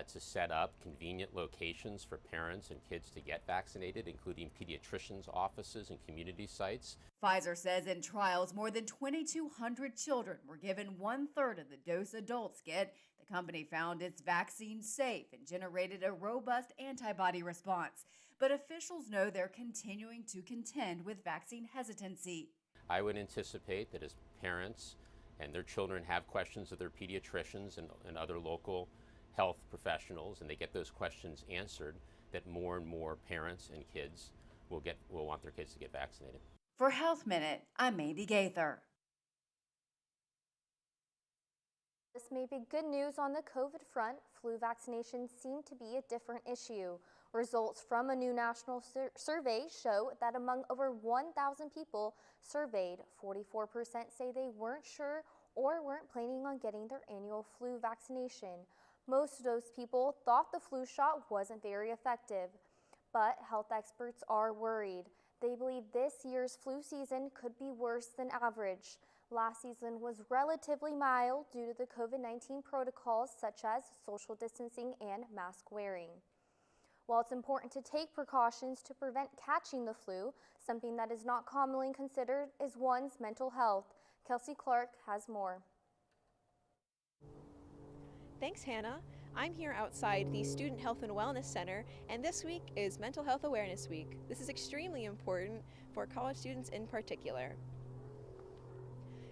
to set up convenient locations for parents and kids to get vaccinated, including pediatricians' offices and community sites. Pfizer says in trials, more than 2,200 children were given 1/3 of the dose adults get. The company found its vaccine safe and generated a robust antibody response. But officials know they're continuing to contend with vaccine hesitancy. I would anticipate that as parents and their children have questions of their pediatricians and other local health professionals, and they get those questions answered, that more and more parents and kids will want their kids to get vaccinated. For Health Minute, I'm Mandy Gaither. This may be good news on the COVID front. Flu vaccinations seem to be a different issue. Results from a new national survey show that among over 1,000 people surveyed, 44% say they weren't sure or weren't planning on getting their annual flu vaccination. Most of those people thought the flu shot wasn't very effective, but health experts are worried. They believe this year's flu season could be worse than average. Last season was relatively mild due to the COVID-19 protocols such as social distancing and mask wearing. While it's important to take precautions to prevent catching the flu, something that is not commonly considered is one's mental health. Kelsey Clark has more. Thanks, Hannah. I'm here outside the Student Health and Wellness Center, and this week is Mental Health Awareness Week. This is extremely important for college students in particular.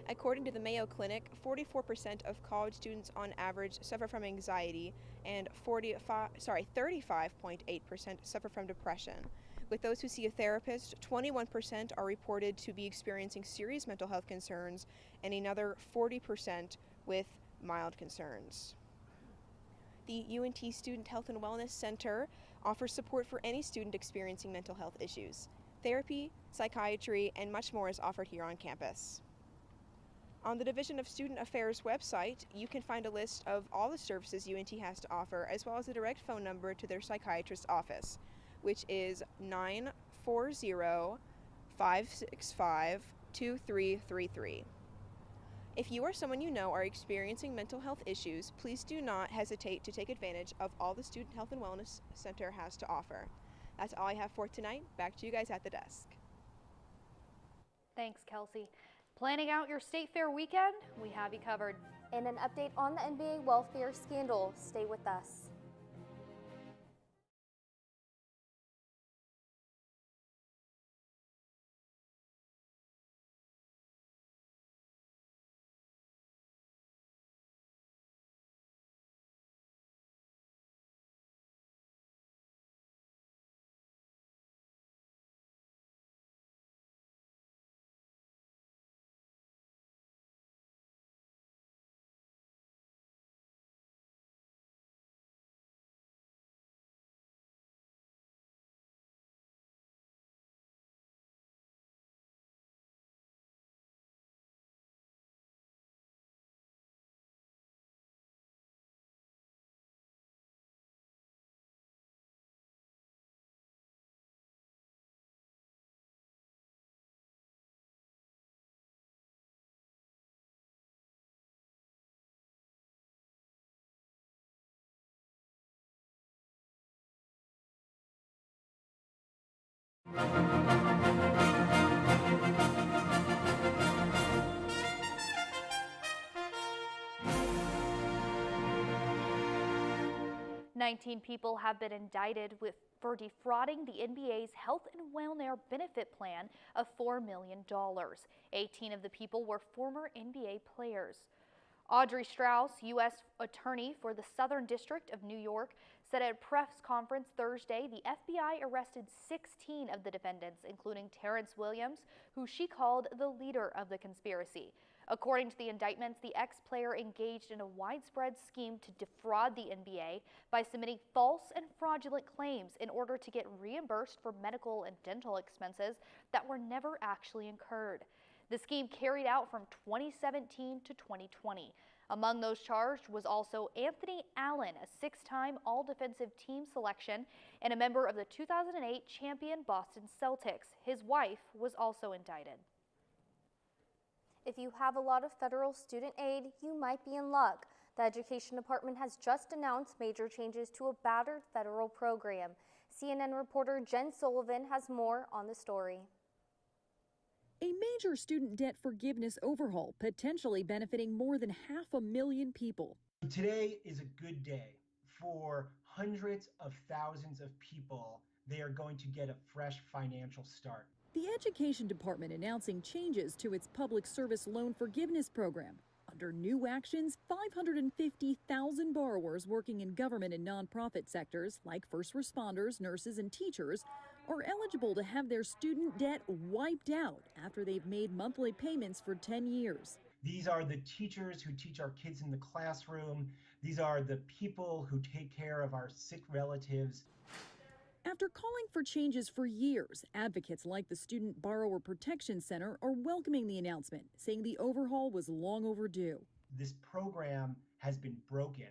According to the Mayo Clinic, 44% of college students on average suffer from anxiety, and 35.8% suffer from depression. With those who see a therapist, 21% are reported to be experiencing serious mental health concerns, and another 40% with mild concerns. The UNT Student Health and Wellness Center offers support for any student experiencing mental health issues. Therapy, psychiatry, and much more is offered here on campus. On the Division of Student Affairs website, you can find a list of all the services UNT has to offer, as well as a direct phone number to their psychiatrist's office, which is 940-565-2333. If you or someone you know are experiencing mental health issues, please do not hesitate to take advantage of all the Student Health and Wellness Center has to offer. That's all I have for tonight. Back to you guys at the desk. Thanks, Kelsey. Planning out your state fair weekend? We have you covered. And an update on the NBA welfare scandal. Stay with us. "19 people have been indicted for defrauding the NBA's health and wellness benefit plan of $4 million. 18 of the people were former NBA players. Audrey Strauss, U.S. Attorney for the Southern District of New York, said at a press conference Thursday the FBI arrested 16 of the defendants, including Terrence Williams, who she called the leader of the conspiracy. According to the indictments, the ex-player engaged in a widespread scheme to defraud the NBA by submitting false and fraudulent claims in order to get reimbursed for medical and dental expenses that were never actually incurred. The scheme carried out from 2017 to 2020. Among those charged was also Anthony Allen, a six-time All-Defensive Team selection and a member of the 2008 champion Boston Celtics. His wife was also indicted. If you have a lot of federal student aid, you might be in luck. The Education Department has just announced major changes to a battered federal program. CNN reporter Jen Sullivan has more on the story. A major student debt forgiveness overhaul potentially benefiting more than 500,000 people. Today is a good day for hundreds of thousands of people. They are going to get a fresh financial start. The Education Department announcing changes to its public service loan forgiveness program. Under new actions, 550,000 borrowers working in government and nonprofit sectors like first responders, nurses, and teachers are eligible to have their student debt wiped out after they've made monthly payments for 10 years. These are the teachers who teach our kids in the classroom. These are the people who take care of our sick relatives. After calling for changes for years, advocates like the Student Borrower Protection Center are welcoming the announcement, saying the overhaul was long overdue. This program has been broken.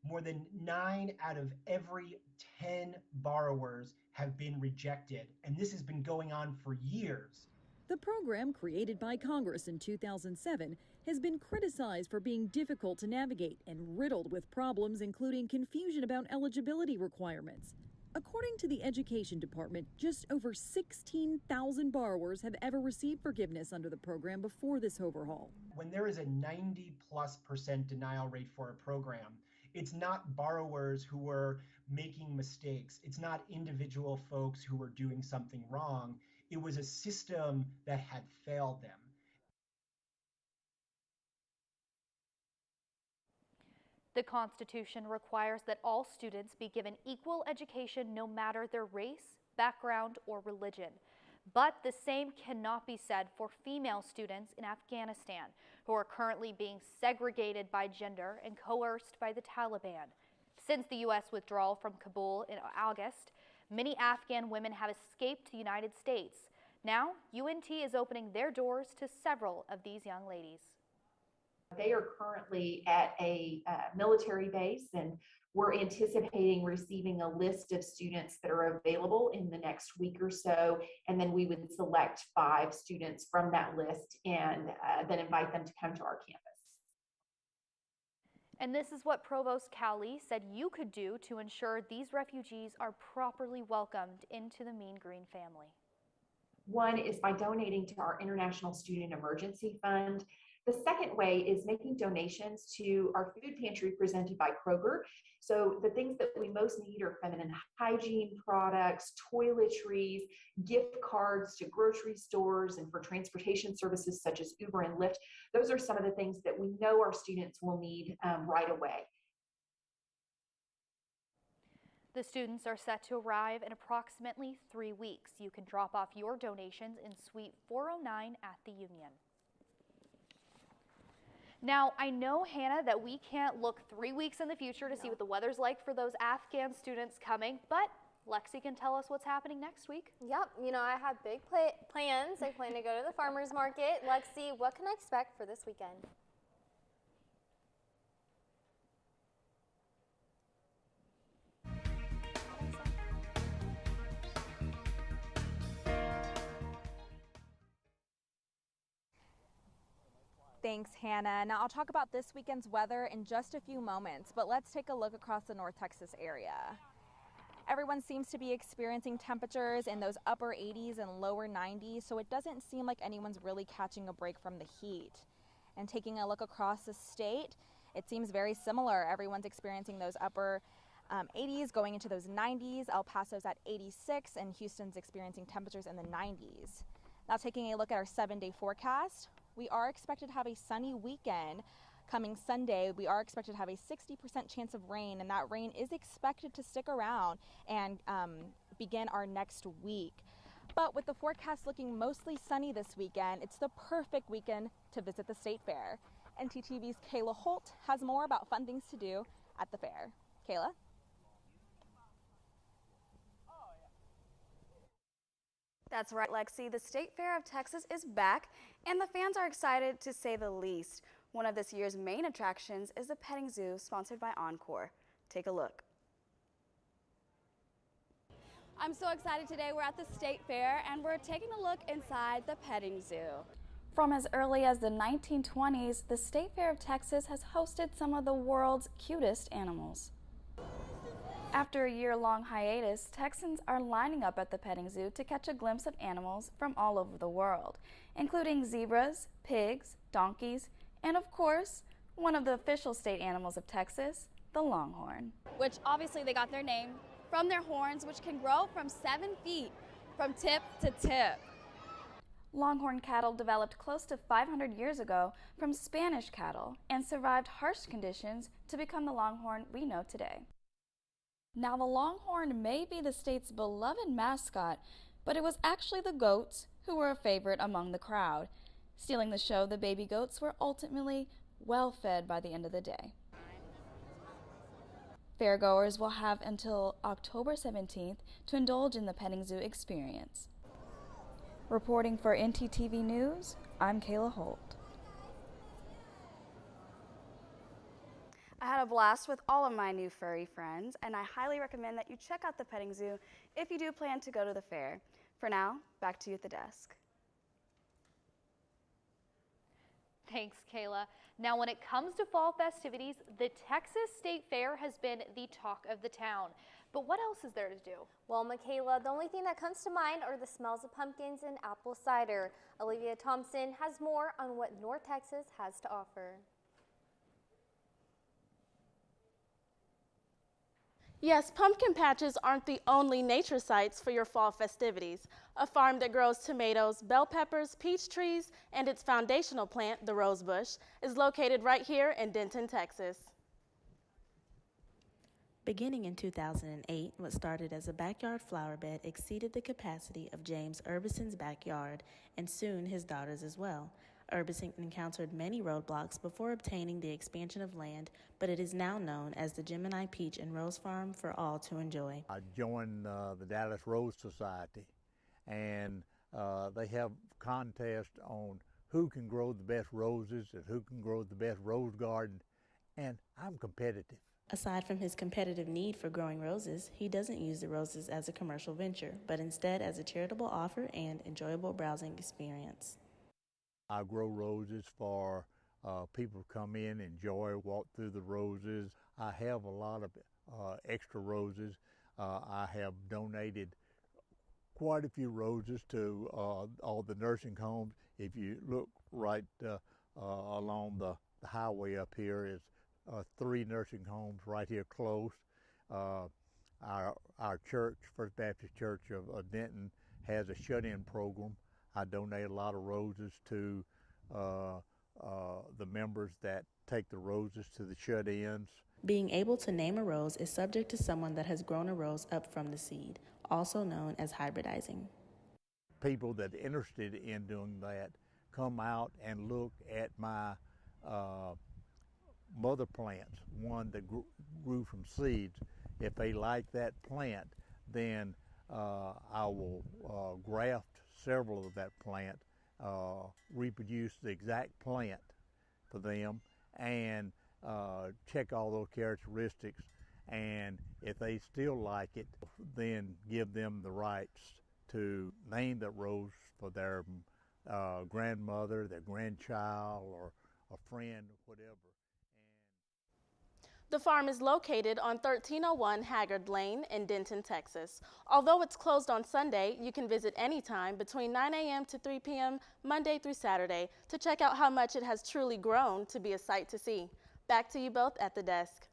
More than 9 out of every 10 borrowers have been rejected, and this has been going on for years. The program, created by Congress in 2007, has been criticized for being difficult to navigate and riddled with problems, including confusion about eligibility requirements. According to the Education Department, just over 16,000 borrowers have ever received forgiveness under the program before this overhaul. When there is a 90+% denial rate for a program, it's not borrowers who are making mistakes. It's not individual folks who are doing something wrong. It was a system that had failed them. The Constitution requires that all students be given equal education no matter their race, background, or religion. But the same cannot be said for female students in Afghanistan, who are currently being segregated by gender and coerced by the Taliban. Since the U.S. withdrawal from Kabul in August, many Afghan women have escaped the United States. Now, UNT is opening their doors to several of these young ladies. They are currently at a military base, and we're anticipating receiving a list of students that are available in the next week or so, and then we would select 5 students from that list and then invite them to come to our campus. And this is what Provost Cowley said you could do to ensure these refugees are properly welcomed into the Mean Green family. One is by donating to our International Student Emergency Fund. The second way is making donations to our food pantry presented by Kroger. So the things that we most need are feminine hygiene products, toiletries, gift cards to grocery stores, and for transportation services such as Uber and Lyft. Those are some of the things that we know our students will need right away. The students are set to arrive in approximately 3 weeks. You can drop off your donations in Suite 409 at the Union. Now, I know, Hannah, that we can't look 3 weeks in the future to see what the weather's like for those Afghan students coming, but Lexi can tell us what's happening next week. Yep, you know, I have big plans. I plan to go to the farmer's market. Lexi, what can I expect for this weekend? Thanks, Hannah. Now I'll talk about this weekend's weather in just a few moments, but let's take a look across the North Texas area. Everyone seems to be experiencing temperatures in those upper 80s and lower 90s, so it doesn't seem like anyone's really catching a break from the heat. And taking a look across the state, it seems very similar. Everyone's experiencing those upper 80s going into those 90s. El Paso's at 86 and Houston's experiencing temperatures in the 90s. Now taking a look at our 7-day forecast, we are expected to have a sunny weekend. Coming Sunday, we are expected to have a 60% chance of rain, and that rain is expected to stick around and begin our next week. But with the forecast looking mostly sunny this weekend, it's the perfect weekend to visit the State Fair. ntTV's Kayla Holt has more about fun things to do at the fair. Kayla? That's right, Lexi. The State Fair of Texas is back, and the fans are excited to say the least. One of this year's main attractions is the petting zoo sponsored by Encore. Take a look. I'm so excited today. We're at the State Fair, and we're taking a look inside the petting zoo. From as early as the 1920s, the State Fair of Texas has hosted some of the world's cutest animals. After a year-long hiatus, Texans are lining up at the petting zoo to catch a glimpse of animals from all over the world, including zebras, pigs, donkeys, and of course, one of the official state animals of Texas, the longhorn. Which obviously they got their name from their horns, which can grow from 7 feet from tip to tip. Longhorn cattle developed close to 500 years ago from Spanish cattle and survived harsh conditions to become the longhorn we know today. Now, the longhorn may be the state's beloved mascot, but it was actually the goats who were a favorite among the crowd. Stealing the show, the baby goats were ultimately well fed by the end of the day. Fairgoers will have until October 17th to indulge in the petting zoo experience. Reporting for ntTV News, I'm Kayla Holt. I had a blast with all of my new furry friends, and I highly recommend that you check out the petting zoo if you do plan to go to the fair. For now, back to you at the desk. Thanks, Kayla. Now, when it comes to fall festivities, the Texas State Fair has been the talk of the town. But what else is there to do? Well, Michaela, the only thing that comes to mind are the smells of pumpkins and apple cider. Olivia Thompson has more on what North Texas has to offer. Yes, pumpkin patches aren't the only nature sites for your fall festivities. A farm that grows tomatoes, bell peppers, peach trees, and its foundational plant, the rosebush, is located right here in Denton, Texas. Beginning in 2008, what started as a backyard flower bed exceeded the capacity of James Urbison's backyard, and soon his daughter's as well. Urbison encountered many roadblocks before obtaining the expansion of land, but it is now known as the Gemini Peach and Rose Farm for all to enjoy. I joined the Dallas Rose Society, and they have contests on who can grow the best roses and who can grow the best rose garden, and I'm competitive. Aside from his competitive need for growing roses, he doesn't use the roses as a commercial venture, but instead as a charitable offer and enjoyable browsing experience. I grow roses for people to come in, enjoy, walk through the roses. I have a lot of extra roses. I have donated quite a few roses to all the nursing homes. If you look right along the highway up here is 3 nursing homes right here close. Our church, First Baptist Church of Denton, has a shut-in program. I donate a lot of roses to the members that take the roses to the shut-ins. Being able to name a rose is subject to someone that has grown a rose up from the seed, also known as hybridizing. People that are interested in doing that come out and look at my mother plants, one that grew from seeds. If they like that plant, then I will graft several of that plant, reproduce the exact plant for them, and check all those characteristics. And if they still like it, then give them the rights to name that rose for their grandmother, their grandchild, or a friend, whatever. The farm is located on 1301 Haggard Lane in Denton, Texas. Although it's closed on Sunday, you can visit anytime between 9 a.m. to 3 p.m. Monday through Saturday to check out how much it has truly grown to be a sight to see. Back to you both at the desk.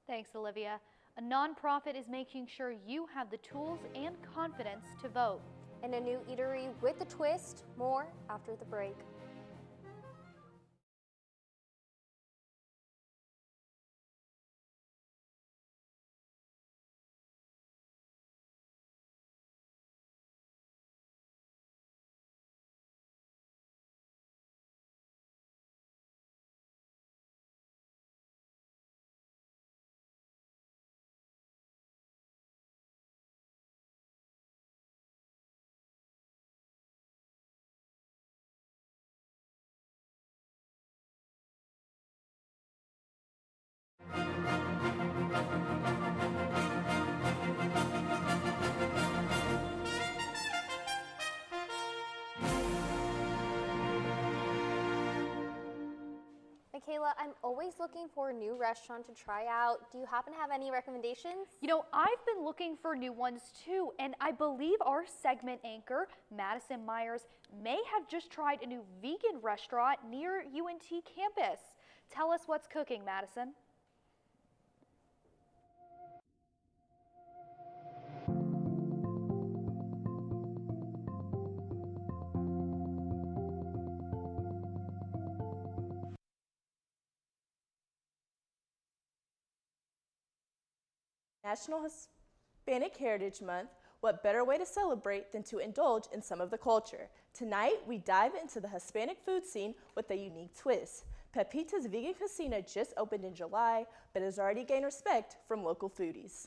Thanks, Olivia. A nonprofit is making sure you have the tools and confidence to vote. And a new eatery with a twist. More after the break. Michaela, I'm always looking for a new restaurant to try out. Do you happen to have any recommendations? You know, I've been looking for new ones too, and I believe our segment anchor, Madison Myers, may have just tried a new vegan restaurant near UNT campus. Tell us what's cooking, Madison. National Hispanic Heritage Month, what better way to celebrate than to indulge in some of the culture? Tonight, we dive into the Hispanic food scene with a unique twist. Pepita's Vegan Cocina just opened in July, but has already gained respect from local foodies.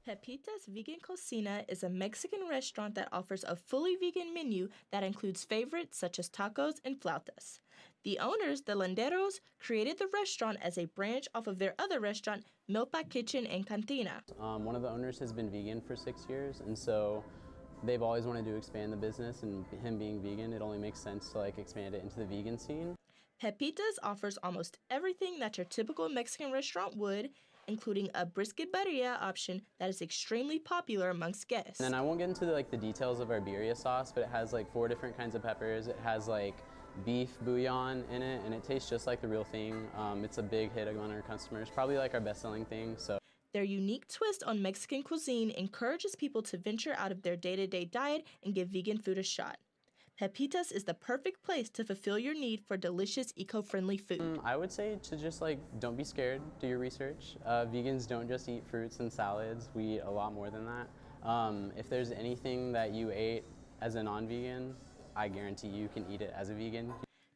Pepita's Vegan Cocina is a Mexican restaurant that offers a fully vegan menu that includes favorites such as tacos and flautas. The owners, the Landeros, created the restaurant as a branch off of their other restaurant, Milpa Kitchen and Cantina. One of the owners has been vegan for 6 years, and so they've always wanted to expand the business, and him being vegan, it only makes sense to expand it into the vegan scene. Pepitas offers almost everything that your typical Mexican restaurant would, including a brisket birria option that is extremely popular amongst guests. And I won't get into the details of our birria sauce, but it has 4 different kinds of peppers. It has beef bouillon in it, and it tastes just like the real thing. It's a big hit among our customers, probably our best-selling thing. So their unique twist on Mexican cuisine encourages people to venture out of their day-to-day diet and give vegan food a shot. Pepitas is the perfect place to fulfill your need for delicious, eco-friendly food. I would say to just don't be scared, do your research. Vegans don't just eat fruits and salads, we eat a lot more than that. If there's anything that you ate as a non-vegan, I guarantee you can eat it as a vegan.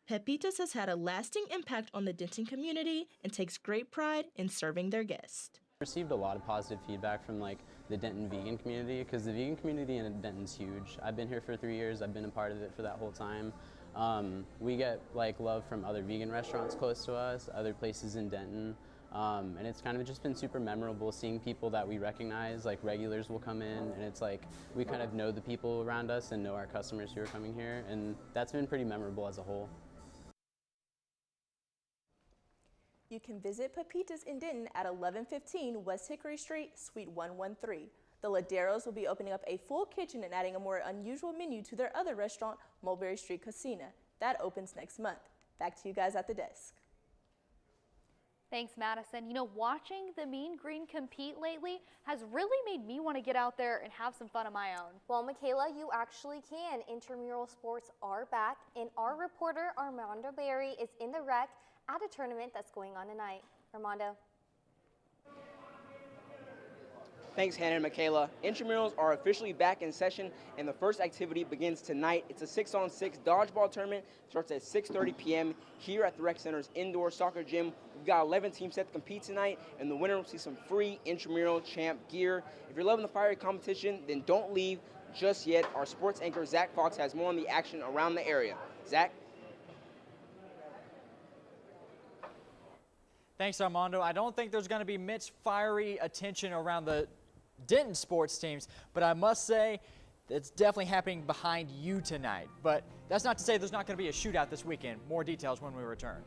Pepitas has had a lasting impact on the Denton community and takes great pride in serving their guests. Received a lot of positive feedback from the Denton vegan community, because the vegan community in Denton's huge. I've been here for 3 years. I've been a part of it for that whole time. We get love from other vegan restaurants close to us, other places in Denton, and it's kind of just been super memorable seeing people that we recognize. Regulars will come in, and it's we kind of know the people around us and know our customers who are coming here, and that's been pretty memorable as a whole. You can visit Pepitas in Denton at 1115 West Hickory Street, Suite 113. The Laderos will be opening up a full kitchen and adding a more unusual menu to their other restaurant, Mulberry Street Cocina. That opens next month. Back to you guys at the desk. Thanks, Madison. You know, watching the Mean Green compete lately has really made me want to get out there and have some fun of my own. Well, Michaela, you actually can. Intramural sports are back, and our reporter, Armando Berry, is in the rec at a tournament that's going on tonight. Armando. Thanks, Hannah and Michaela. Intramurals are officially back in session, and the first activity begins tonight. It's a 6-on-6 dodgeball tournament. Starts at 6:30 p.m. here at the Rec Center's indoor soccer gym. We've got 11 teams set to compete tonight, and the winner will see some free intramural champ gear. If you're loving the fiery competition, then don't leave just yet. Our sports anchor, Zach Fox, has more on the action around the area. Zach? Thanks, Armando. I don't think there's going to be much fiery attention around the Denton sports teams, but I must say it's definitely happening behind you tonight. But that's not to say there's not going to be a shootout this weekend. More details when we return.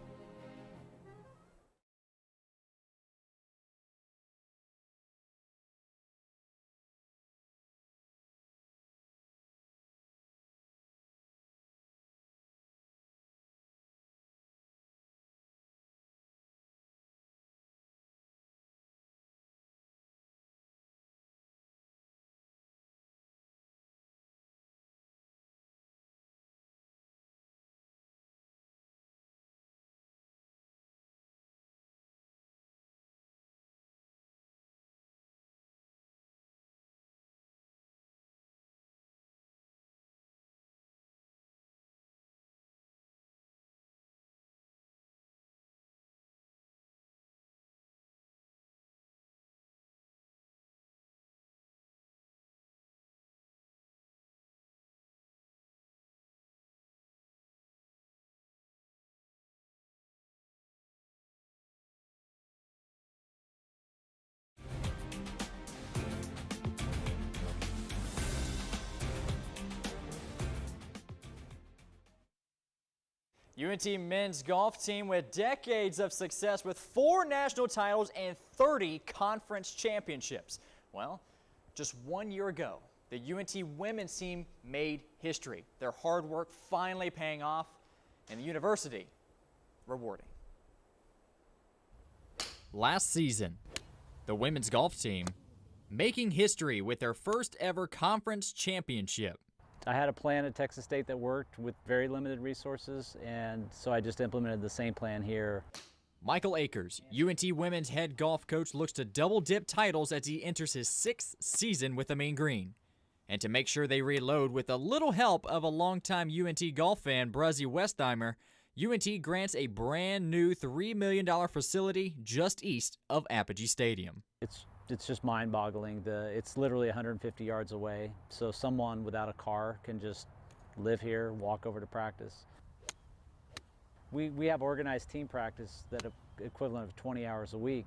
UNT men's golf team with decades of success with 4 national titles and 30 conference championships. Well, just 1 year ago, the UNT women's team made history. Their hard work finally paying off, and the university rewarding. Last season, the women's golf team making history with their first ever conference championship. I had a plan at Texas State that worked with very limited resources, and so I just implemented the same plan here. Michael Akers, UNT women's head golf coach, looks to double dip titles as he enters his 6th season with the Mean Green. And to make sure they reload with a little help of a longtime UNT golf fan, Bruzzy Westheimer, UNT grants a brand new $3 million facility just east of Apogee Stadium. It's just mind-boggling. It's literally 150 yards away, so someone without a car can just live here, walk over to practice. We have organized team practice that are equivalent of 20 hours a week,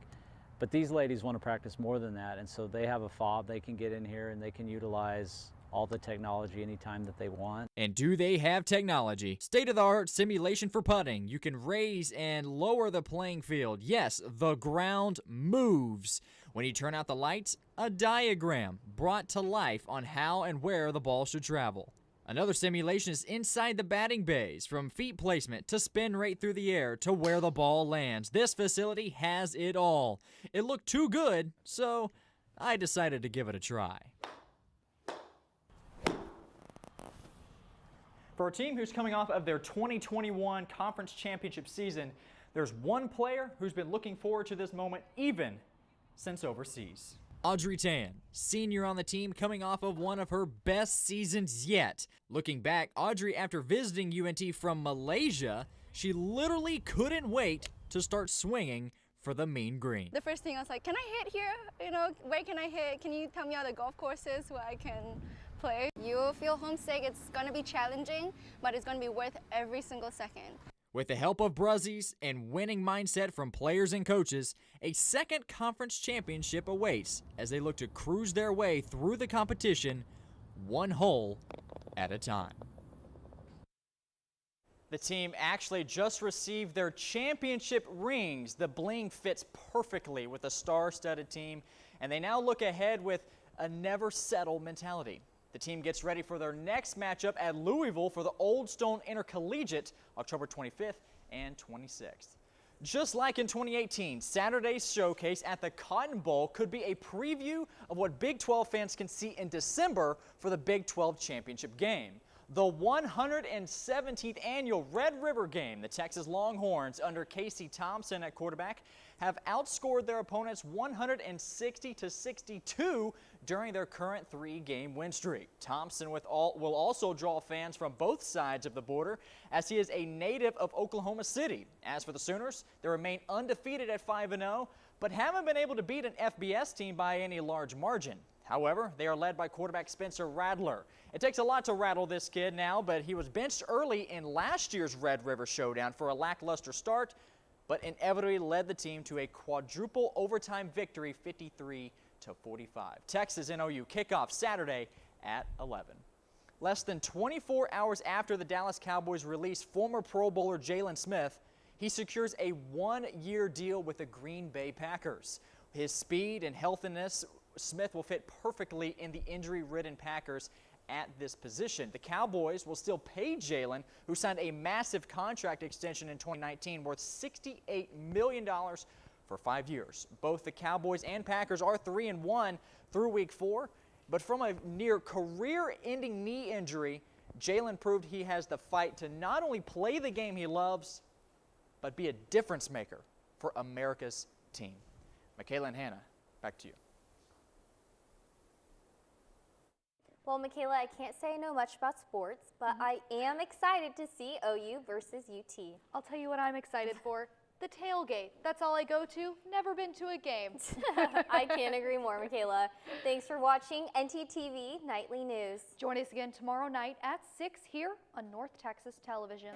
but these ladies want to practice more than that, and so they have a fob. They can get in here and they can utilize all the technology anytime that they want. And do they have technology? State-of-the-art simulation for putting. You can raise and lower the playing field. Yes, the ground moves. When you turn out the lights, a diagram brought to life on how and where the ball should travel. Another simulation is inside the batting bays, from feet placement to spin rate through the air to where the ball lands. This facility has it all. It looked too good, so I decided to give it a try. For a team who's coming off of their 2021 conference championship season, there's one player who's been looking forward to this moment even since overseas. Audrey Tan, senior on the team, coming off of one of her best seasons yet. Looking back, Audrey, after visiting UNT from Malaysia, she literally couldn't wait to start swinging for the Mean Green. The first thing I was like, can I hit here? You know, where can I hit? Can you tell me all the golf courses where I can play? You will feel homesick. It's going to be challenging, but it's going to be worth every single second. With the help of Bruzzies and winning mindset from players and coaches, a second conference championship awaits as they look to cruise their way through the competition one hole at a time. The team actually just received their championship rings. The bling fits perfectly with a star-studded team, and they now look ahead with a never-settle mentality. The team gets ready for their next matchup at Louisville for the Old Stone Intercollegiate, October 25th and 26th. Just like in 2018, Saturday's showcase at the Cotton Bowl could be a preview of what Big 12 fans can see in December for the Big 12 championship game. The 117th annual Red River game, the Texas Longhorns under Casey Thompson at quarterback have outscored their opponents 160-62 during their current 3-game win streak. Thompson will also draw fans from both sides of the border as he is a native of Oklahoma City. As for the Sooners, they remain undefeated at 5-0, but haven't been able to beat an FBS team by any large margin. However, they are led by quarterback Spencer Rattler. It takes a lot to rattle this kid now, but he was benched early in last year's Red River Showdown for a lackluster start, but inevitably led the team to a quadruple overtime victory, 53-45. Texas and OU kickoff Saturday at 11. Less than 24 hours after the Dallas Cowboys released former Pro Bowler Jalen Smith, he secures a 1-year deal with the Green Bay Packers. His speed and healthiness, Smith will fit perfectly in the injury-ridden Packers at this position. The Cowboys will still pay Jalen, who signed a massive contract extension in 2019 worth $68 million for 5 years. Both the Cowboys and Packers are 3-1 through week 4, but from a near career-ending knee injury, Jalen proved he has the fight to not only play the game he loves, but be a difference maker for America's team. Michaela and Hannah, back to you. Well, Michaela, I can't say I know much about sports, but I am excited to see OU versus UT. I'll tell you what I'm excited for. The tailgate. That's all I go to. Never been to a game. I can't agree more, Michaela. Thanks for watching ntTV Nightly News. Join us again tomorrow night at 6 here on North Texas Television.